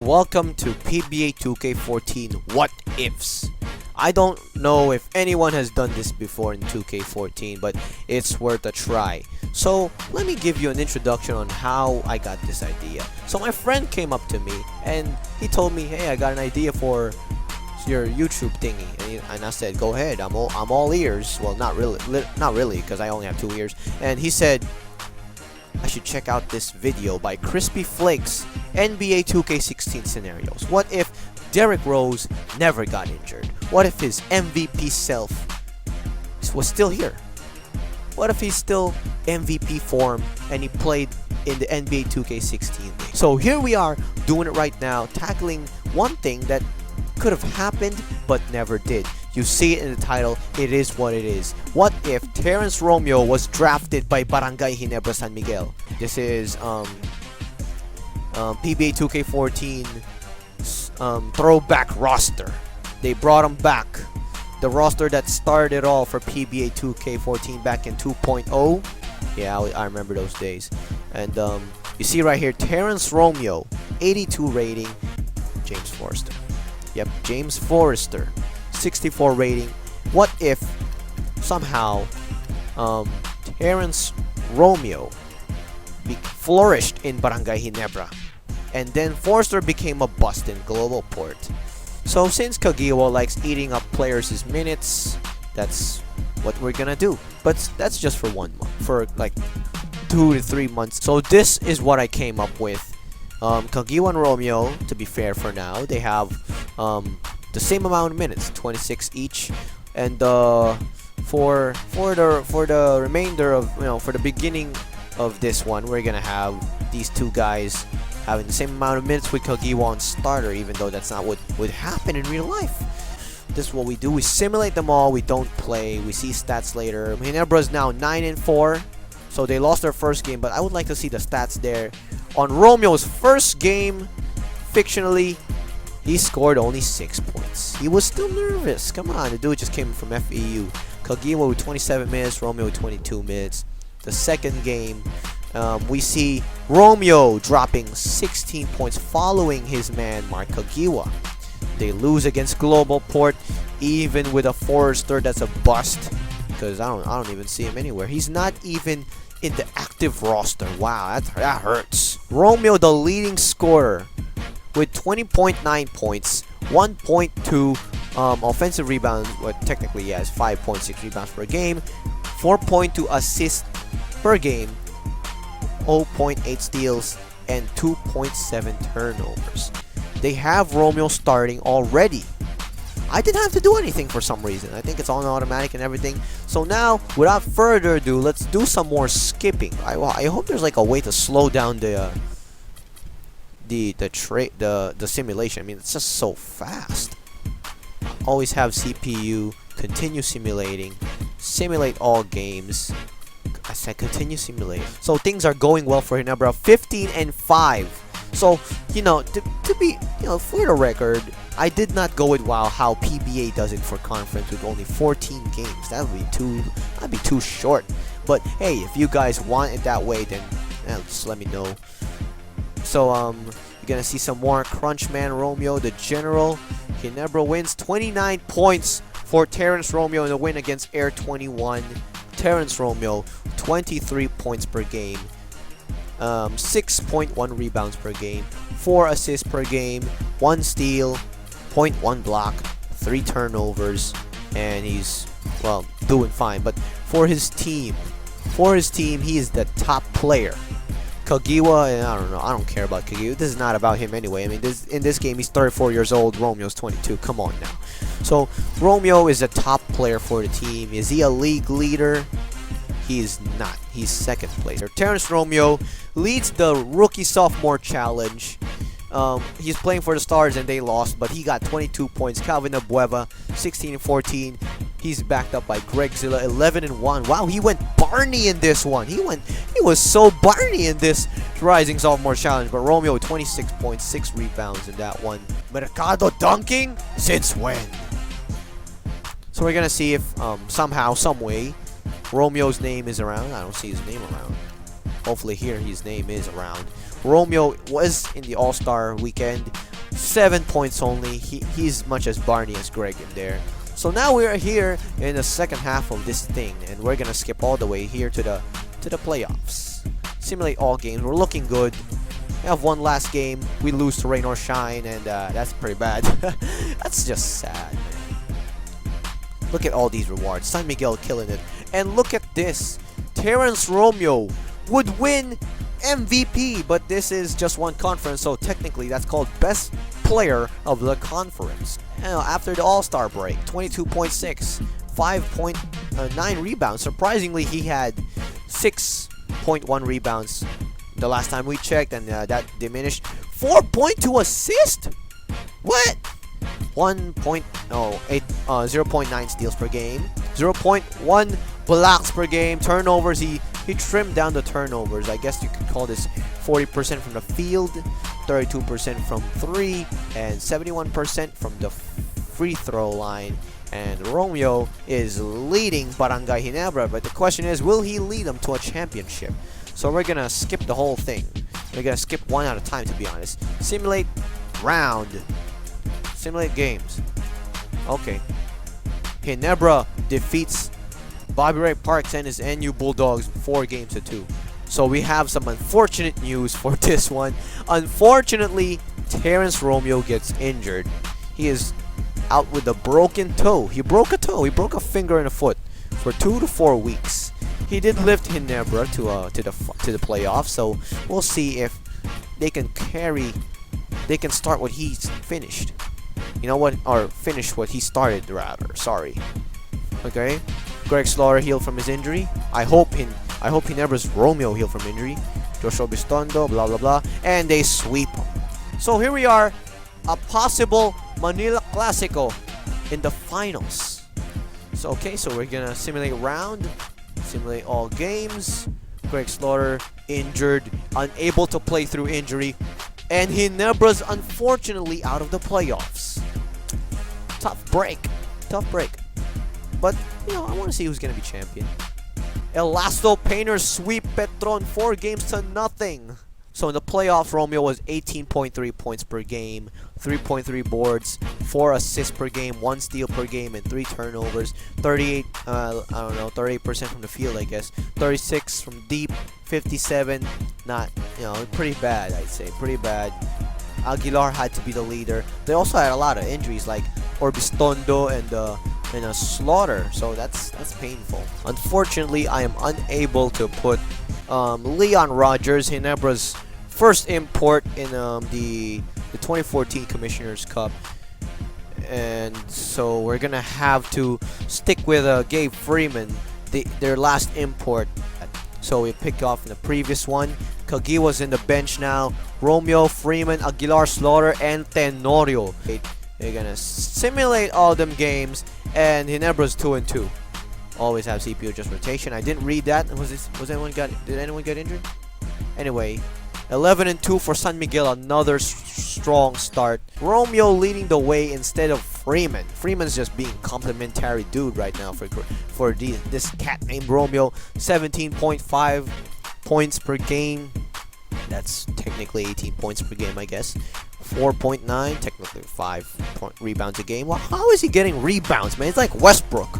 Welcome to PBA 2K14 What Ifs. I don't know if anyone has done this before in 2K14, but it's worth a try. So let me give you an introduction on how I got this idea. So my friend came up to me and he told me, hey, I got an idea for your YouTube thingy, and I said, go ahead, I'm all ears. Well, not really, because I only have 2 ears. And he said I should check out this video by Crispy Flakes, NBA 2K16 scenarios. What if Derrick Rose never got injured? What if his MVP self was still here? What if he's still MVP form and he played in the NBA 2K16 league? So here we are doing it right now, tackling one thing that could have happened but never did. You see it in the title, it is what it is. What if Terrence Romeo was drafted by Barangay Ginebra San Miguel? This is PBA 2K14 Throwback roster. They brought him back. The roster that started it all for PBA 2K14 back in 2.0. Yeah, I remember those days. And you see right here, Terrence Romeo, 82 rating, James Forrester. Yep, James Forrester, 64 rating. What if somehow Terrence Romeo flourished in Barangay Ginebra, and then Forrester became a bust in Globalport? So since Kagiwa likes eating up players' minutes, that's what we're gonna do. But that's just for 1 month, for like 2 to 3 months. So this is what I came up with. Kagiwa and Romeo, to be fair for now, they have the same amount of minutes, 26 each, and for the remainder of, for the beginning of this one, we're gonna have these two guys having the same amount of minutes with Kagiwa on starter, even though that's not what would happen in real life. This is what we do. We simulate them all. We don't play. We see stats later. Ginebra is now 9-4, so they lost their first game, but I would like to see the stats there. On Romeo's first game, fictionally, he scored only 6 points. He was still nervous. Come on, the dude just came from FEU. Kagiwa with 27 minutes, Romeo with 22 minutes. The second game, we see Romeo dropping 16 points following his man Mark Kagiwa. They lose against Globalport, even with a Forrester that's a bust, because I don't even see him anywhere. He's not even in the active roster. Wow, that hurts. Romeo, the leading scorer, with 20.9 points, 1.2 offensive rebounds. Well, technically, he has 5.6 rebounds per game, 4.2 assists per game, 0.8 steals, and 2.7 turnovers. They have Romeo starting already. I didn't have to do anything for some reason. I think it's on automatic and everything. So now, without further ado, let's do some more skipping. I hope there's like a way to slow down the simulation. I mean, it's just so fast. Always have CPU, continue simulating, simulate all games. I said continue simulate. So things are going well for Ginebra, 15-5. So, to be, for the record, I did not go with how PBA does it for conference with only 14 games. That'd be too short. But hey, if you guys want it that way, then just let me know. So you're gonna see some more Crunchman Romeo, the general. Ginebra wins 29 points for Terrence Romeo in the win against Air 21. Terrence Romeo, 23 points per game. 6.1 rebounds per game, 4 assists per game, 1 steal, 0.1 block, 3 turnovers, and he's, well, doing fine. But for his team, he is the top player. Kagiwa, I don't know, I don't care about Kagiwa. This is not about him anyway. I mean, in this game, he's 34 years old. Romeo's 22. Come on now. So Romeo is a top player for the team. Is he a league leader? He is not. He's second place. Terrence Romeo leads the rookie-sophomore challenge. He's playing for the Stars and they lost, but he got 22 points. Calvin Abueva, 16-14. He's backed up by Greg Zilla, 11-1. Wow, he went Barney in this one. He was so Barney in this rising sophomore challenge. But Romeo with 26 points, 6 rebounds in that one. Mercado dunking? Since when? So we're gonna see if somehow, some way, Romeo's name is around. I don't see his name around. Hopefully here his name is around. Romeo was in the All-Star weekend. 7 points only. He's much as Barney as Greg in there. So now we are here in the second half of this thing, and we're gonna skip all the way here to the playoffs. Simulate all games. We're looking good. We have one last game. We lose to Rain or Shine, and that's pretty bad. That's just sad, man. Look at all these rewards. San Miguel killing it. And look at this. Terrence Romeo would win MVP, but this is just one conference, so technically that's called best player of the conference. Now, after the All-Star break, 22.6, 5.9 rebounds. Surprisingly, he had 6.1 rebounds the last time we checked, and that diminished. 4.2 assist? What? 0.9 steals per game, 0.1 blocks per game. Turnovers, he trimmed down the turnovers. I guess you could call this 40% from the field, 32% from 3, and 71% from the free throw line. And Romeo is leading Barangay Ginebra, but the question is, will he lead them to a championship? So we're gonna skip the whole thing. We're gonna skip one at a time, to be honest. Simulate round. Simulate games. Okay. Ginebra defeats Bobby Ray Parks and his NU Bulldogs 4-2. So we have some unfortunate news for this one. Unfortunately, Terrence Romeo gets injured. He is out with a broken toe. He broke a toe. He broke a finger and a foot for 2 to 4 weeks. He did lift Ginebra to the playoffs, so we'll see if they can start what he's finished. You know what? Or finish what he started, rather. Sorry. Okay. Greg Slaughter healed from his injury. I hope Ginebra's Romeo healed from injury. Joshua Bistondo, blah blah blah, and they sweep him. So here we are, a possible Manila Clasico in the finals. So okay, so we're gonna simulate round, simulate all games. Greg Slaughter injured, unable to play through injury, and Ginebra's unfortunately out of the playoffs. Tough break. But, you know, I want to see who's going to be champion. Elasto Painters sweep Petron 4-0. So in the playoffs, Romeo was 18.3 points per game, 3.3 boards, 4 assists per game, 1 steal per game, and 3 turnovers. 38% from the field, I guess. 36 from deep, 57. Not, you know, pretty bad, I'd say. Pretty bad. Aguilar had to be the leader. They also had a lot of injuries, like Orbistondo and a Slaughter, so that's painful. Unfortunately, I am unable to put Leon Rogers, Ginebra's first import in the 2014 Commissioner's Cup, and so we're gonna have to stick with Gabe Freeman, their last import. So we picked off in the previous one. Kagiwa's in the bench now. Romeo, Freeman, Aguilar, Slaughter, and Tenorio. They're gonna simulate all them games, and Ginebra's 2-2. Always have CPU just rotation. I didn't read that. Did anyone get injured? Anyway, 11-2 for San Miguel. Another strong start. Romeo leading the way instead of Freeman. Freeman's just being complimentary dude right now for this cat named Romeo. 17.5 points per game. That's technically 18 points per game, I guess. 4.9, technically 5 rebounds a game. Well, how is he getting rebounds, man? It's like Westbrook.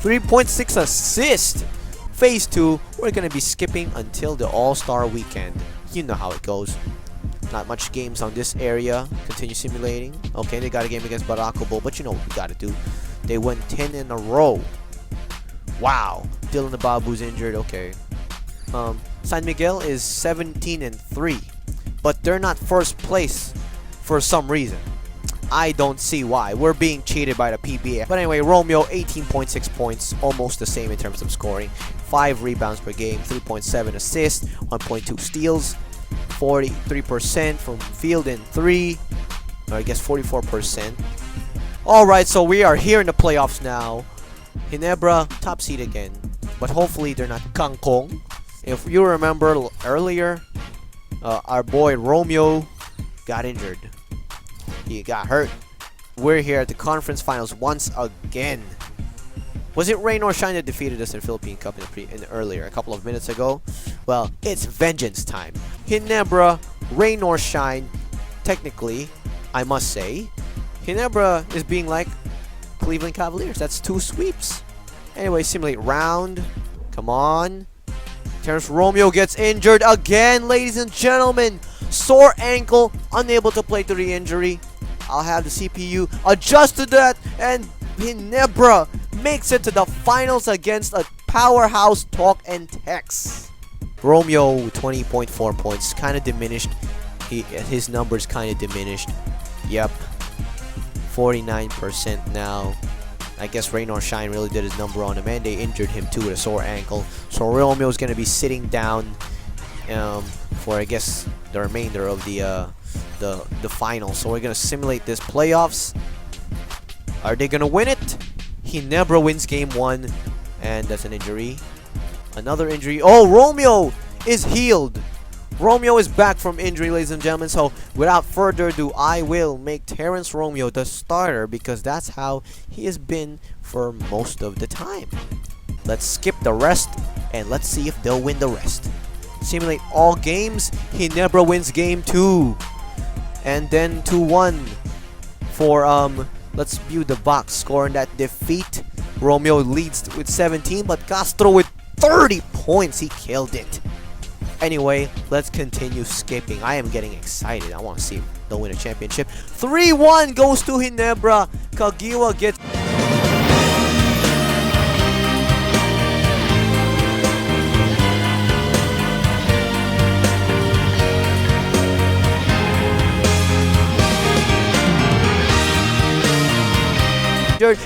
3.6 assists. Phase 2, we're going to be skipping until the All-Star weekend. You know how it goes. Not much games on this area. Continue simulating. Okay, they got a game against Barako, but you know what we got to do. They won 10 in a row. Wow. Dylan the Babu's injured. Okay. San Miguel is 17-3, but they're not first place for some reason. I don't see why. We're being cheated by the PBA. But anyway, Romeo, 18.6 points, almost the same in terms of scoring. 5 rebounds per game, 3.7 assists, 1.2 steals, 43% from field and 3, or I guess 44%. Alright, so we are here in the playoffs now. Ginebra, top seed again, but hopefully they're not kangkong. If you remember earlier, our boy Romeo got injured. He got hurt. We're here at the conference finals once again. Was it Rain or Shine that defeated us in Philippine Cup in earlier, a couple of minutes ago? Well, it's vengeance time. Ginebra, Rain or Shine, technically, I must say. Ginebra is being like Cleveland Cavaliers. That's 2 sweeps. Anyway, simulate round. Come on. Terrence Romeo gets injured again, ladies and gentlemen. Sore ankle, unable to play through the injury. I'll have the CPU adjust to that, and Ginebra makes it to the finals against a powerhouse Talk and Text. Romeo, 20.4 points, kind of diminished. His numbers kind of diminished. Yep, 49% now. I guess Rain or Shine really did his number on him, and they injured him too with a sore ankle. So Romeo's gonna be sitting down for, I guess, the remainder of the finals. So we're gonna simulate this playoffs. Are they gonna win it? Ginebra wins game 1, and that's an injury. Another injury. Oh, Romeo is healed. Romeo is back from injury, ladies and gentlemen. So without further ado, I will make Terrence Romeo the starter because that's how he has been for most of the time. Let's skip the rest and let's see if they'll win the rest. Simulate all games. Ginebra wins game 2. And then 2-1 for let's view the box score in that defeat. Romeo leads with 17, but Castro with 30 points. He killed it. Anyway, let's continue skipping. I am getting excited. I want to see if they'll win a championship. 3-1 goes to Ginebra. Kagiwa gets...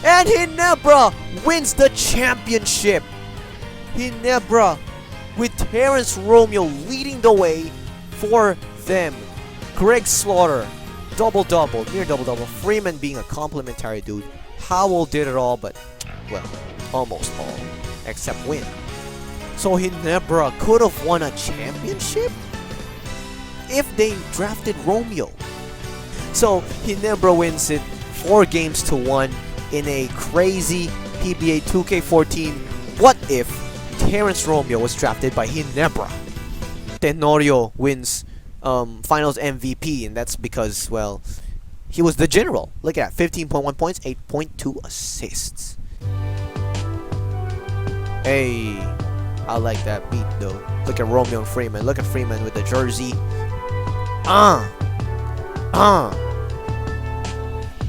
And Ginebra wins the championship. Ginebra with Terrence Romeo leading the way for them. Greg Slaughter, double-double, near double-double. Freeman being a complimentary dude. Howell did it all, but, well, almost all, except win. So Ginebra could have won a championship if they drafted Romeo. So Ginebra wins it 4-1 in a crazy PBA 2K14 What If Terrence Romeo was drafted by Ginebra. Tenorio wins finals MVP, and that's because, well, he was the general. Look at that, 15.1 points, 8.2 assists. Hey, I like that beat though. Look at Romeo and Freeman. Look at Freeman with the jersey.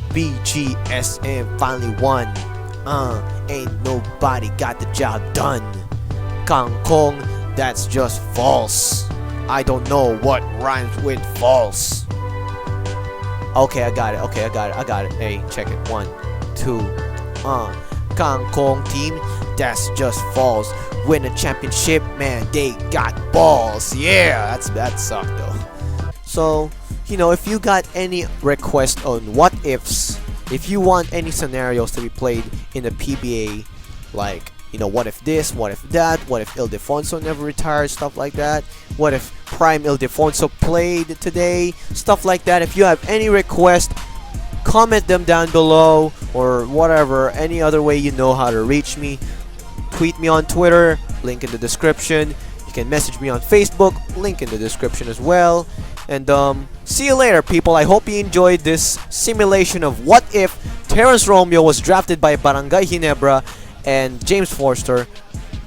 BGSM finally won. Ain't nobody got the job done. Kangkong, that's just false. I don't know what rhymes with false. Okay, I got it. I got it. Hey, check it. 1, 2. Kangkong team, that's just false. Win a championship, man, they got balls. Yeah, that sucked though. So, you know, if you got any request on what ifs, if you want any scenarios to be played in the PBA, like, you know, what if this, what if that, what if Ildefonso never retired, stuff like that, what if Prime Ildefonso played today, stuff like that. If you have any request, comment them down below, or whatever, any other way you know how to reach me. Tweet me on Twitter, link in the description. You can message me on Facebook, link in the description as well. And see you later, people. I hope you enjoyed this simulation of what if Terrence Romeo was drafted by Barangay Ginebra and James Forrester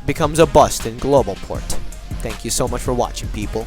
becomes a bust in Globalport. Thank you so much for watching, people.